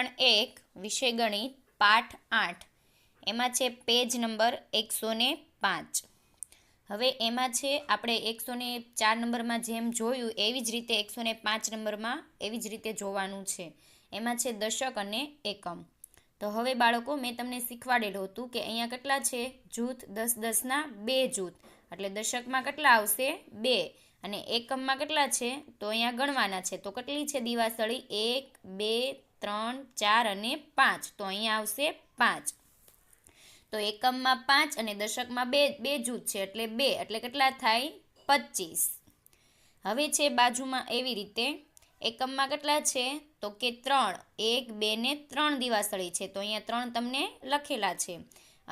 ધોરણ 1 વિષય ગણિત પાઠ 8 એમાં છે પેજ નંબર 105। હવે એમાં છે આપણે 104 નંબરમાં જેમ જોયું એવી જ રીતે 105 નંબરમાં એવી જ રીતે જોવાનું છે। એમાં છે દશક અને એકમ। તો હવે બાળકો મેં તમને શીખવાડેલું હતું કે અહીંયા કેટલા છે જૂથ 10-10ના 2 જૂથ, એટલે દશકમાં કેટલા આવશે 2 અને એકમમાં કેટલા છે તો અહીંયા ગણવાના છે। તો કેટલી છે દિવાસળી 1 2 3 4 અને 5, તો અહીંયા આવશે 5। તો એકમમાં 5 અને દશકમાં 2 જૂથ છે એટલે 2, એટલે કેટલા થાય 25। હવે છે બાજુમાં એવી રીતે એકમમાં કેટલા છે તો કે 3, 1 2 ને 3 દિવાસળી છે, તો અહીંયા 3 તમને લખેલા છે।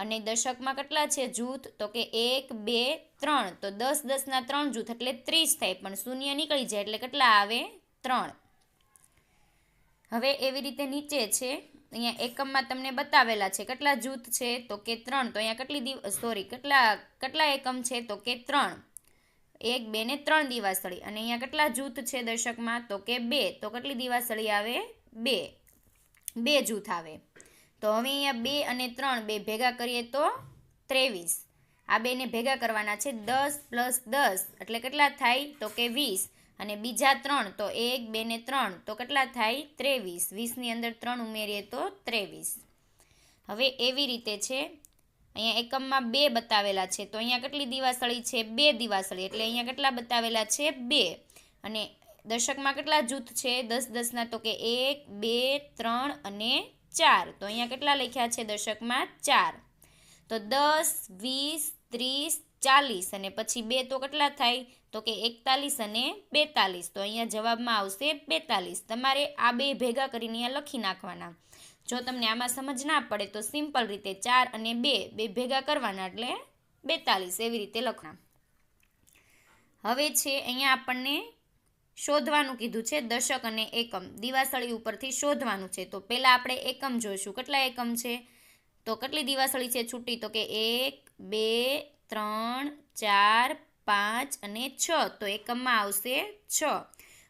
અને દશકમાં કેટલા છે જૂથ તો કે 1 2 3, તો 10-10ના 3 જૂથ એટલે 30 થાય, પણ શૂન્ય નીકળી જાય એટલે કેટલા આવે 3। હવે એવી રીતે નીચે છે અહીંયા એકમમાં તમને બતાવેલા છે કેટલા જૂથ છે તો કે 3, તો અહીંયા કેટલા એકમ છે તો કે 3, 1 2 ને 3 દિવાસળી, અને અહીંયા કેટલા જૂથ છે દશકમાં તો કે 2, તો કેટલી દિવાસળી આવે 2 જૂથ આવે। તો હવે અહીંયા 2 અને 3 બે ભેગા કરીએ તો 23, આ બેને ભેગા કરવાના છે 10 + 10 એટલે કેટલા થાય તો કે 20, અને બીજા 3 તો 1 2 ને 3 તો કેટલા થાય 23, 20 ની અંદર 3 ઉમેરીએ તો 23। હવે એવી રીતે છે અહીંયા એકમમાં 2 બતાવેલા છે, તો અહીંયા કેટલી દિવાસળી છે 2 દિવાસળી, એટલે અહીંયા કેટલા બતાવેલા છે 2, અને દશકમાં કેટલા જૂથ છે 10-10ના તો કે 1 2 3 અને 4, તો અહીંયા કેટલા લખ્યા છે દશકમાં 4। તો 10 20 30 40 અને પછી 2 તો કેટલા થાય તો કે 41 અને 42, તો અહીંયા જવાબમાં આવશે 42। તમારે આ બે ભેગા કરીને અહીંયા લખી નાખવાના। જો તમને આમાં સમજ ના પડે તો સિમ્પલ રીતે 4 અને 2 ભેગા કરવાના એટલે 42, એવી રીતે લખવાના। હવે છે અહીંયા આપણને શોધવાનું કીધું છે દશક અને એકમ, દિવાસળી ઉપરથી શોધવાનું છે। તો પહેલા આપણે એકમ જોઈશું, કેટલા એકમ છે તો કેટલી દિવાસળી છે છૂટી તો કે 1 2 3 4 5 અને 6, તો એકમમાં આવશે 6।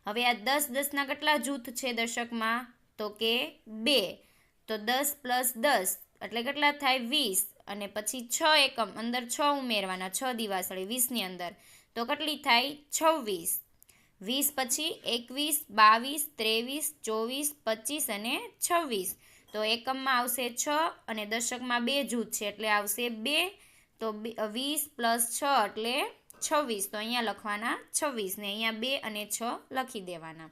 હવે આ 10-10ના કેટલા જૂથ છે દશકમાં તો કે 2, તો 10 + 10 એટલે કેટલા થાય 20, અને પછી 6 એકમ અંદર 6 ઉમેરવાના, 6 દિવાસળી 20 ની અંદર, તો કેટલી થાય 26, 20 પછી 21 22 23 24 25 અને 26, તો એકમમાં આવશે 6 અને દશકમાં 2 જૂથ છે એટલે આવશે 2, તો 20 + 6 એટલે 26, તો અહીંયા લખવાના 26 ને અહીંયા 2 અને 6 લખી દેવાના।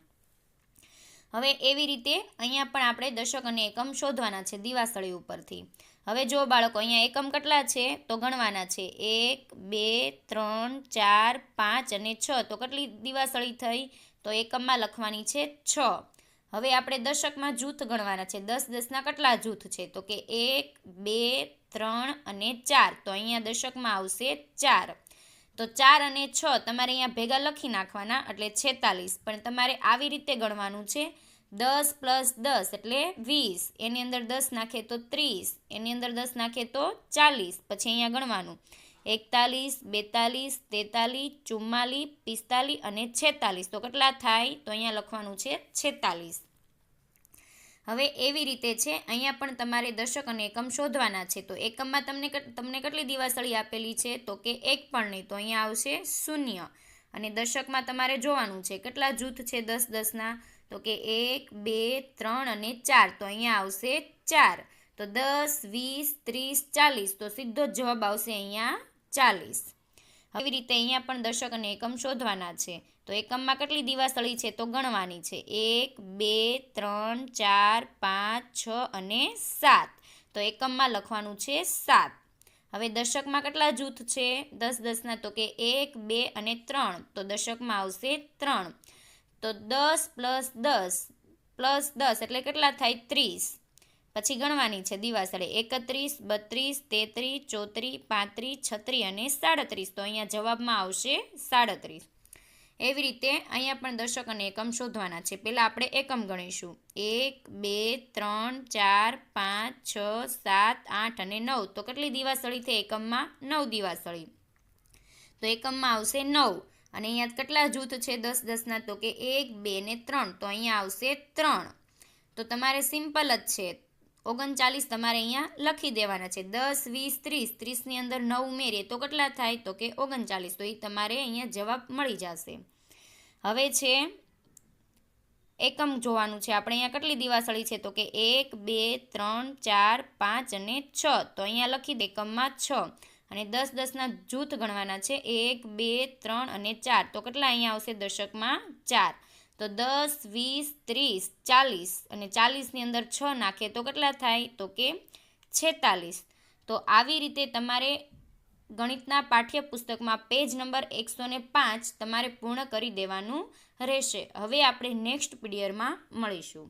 હવે એવી રીતે અહીંયા પણ આપણે દશક અને એકમ શોધવાના છે દિવાસળી ઉપરથી। હવે જો બાળકો અહીંયા એકમ કેટલા છે તો ગણવાના છે 1 2 3 4 5 અને 6, તો કેટલી દિવાસળી થઈ તો એકમમાં લખવાની છે 6। હવે આપણે દશકમાં જૂથ ગણવાના છે, 10-10ના કેટલા જૂથ છે તો કે 1 2 3 અને 4, તો અહીંયા દશકમાં આવશે 4। તો 4 અને 6 તમારે અહીંયા ભેગા લખી નાખવાના એટલે 46, પણ તમારે આવી રીતે ગણવાનું છે 10 + 10 એટલે 20, એની અંદર 10 નાખે તો 30, એની અંદર 10 નાખે તો 40, પછી અહીંયા ગણવાનું 41 42 43 44 45 અને 46, તો કેટલા થાય તો અહીંયા લખવાનું છે 46। હવે એવી રીતે છે અહીંયા પણ તમારે દશક અને એકમ શોધવાના છે। તો એકમમાં તમને કેટલી દિવાસળી આપેલી છે તો કે 1 પણ નહીં, તો અહીંયા આવશે 0, અને દશકમાં તમારે જોવાનું છે કેટલા જૂથ છે 10-10ના તો કે 1 2 3 અને 4, તો અહીંયા આવશે 4, તો 10 20 30 40, તો સીધો જ જવાબ આવશે અહીંયા 40। એવી રીતે અહીંયા પણ દશક અને એકમ શોધવાના છે। તો એકમમાં કેટલી દિવાસળી છે તો ગણવાની છે 1 2 3 4 5 6 અને 7, તો એકમમાં લખવાનું છે 7। હવે દશકમાં કેટલા જૂથ છે 10-10ના તો કે 1 2 અને 3, તો દશકમાં આવશે 3, તો 10 + 10 એટલે કેટલા થાય 30, પછી ગણવાની છે દિવાસળી 31 32 33 34 35 36 અને 37, તો અહીંયા જવાબમાં આવશે 37। એવી રીતે અહીંયા પણ દશક અને એકમ શોધવાના છે। પહેલાં આપણે એકમ ગણીશું 1 2 3 4 5 6 7 8 અને 9, તો કેટલી દિવાસળી થઈ એકમમાં 9 દિવાસળી, તો એકમમાં આવશે 9, અને અહીંયા કેટલા જૂથ છે 10-10ના તો કે 1 2 ને 3, તો અહીંયા આવશે 3, તો તમારે સિમ્પલ જ છે, 39 તમારે અહીંયા લખી દેવાના છે. 10, 20, 30, 30ની અંદર 9 ઉમેરીએ તો કેટલા થાય? તો કે 39. તો એ તમારે અહીંયા જવાબ મળી જશે. હવે છે એકમ જોવાનું છે. આપણે અહીંયા કેટલી દિવાસળી છે? તો કે 1, 2, 3, 4, 5 અને 6. તો અહીંયા લખી દે એકમમાં 6 અને 10, 10ના જૂથ ગણવાના છે. 1, 2, 3 અને 4. તો કેટલા અહીંયા આવશે દશકમાં? 4. તો 10, 20, 30, 40 અને 40ની અંદર 6 નાખે તો કેટલા થાય? તો કે 46. તો આવી રીતે તમારે ગણિતના પાઠ્યપુસ્તકમાં પેજ નંબર 105 તમારે પૂર્ણ કરી દેવાનું રહેશે. હવે આપણે નેક્સ્ટ પીરિયડમાં મળીશું.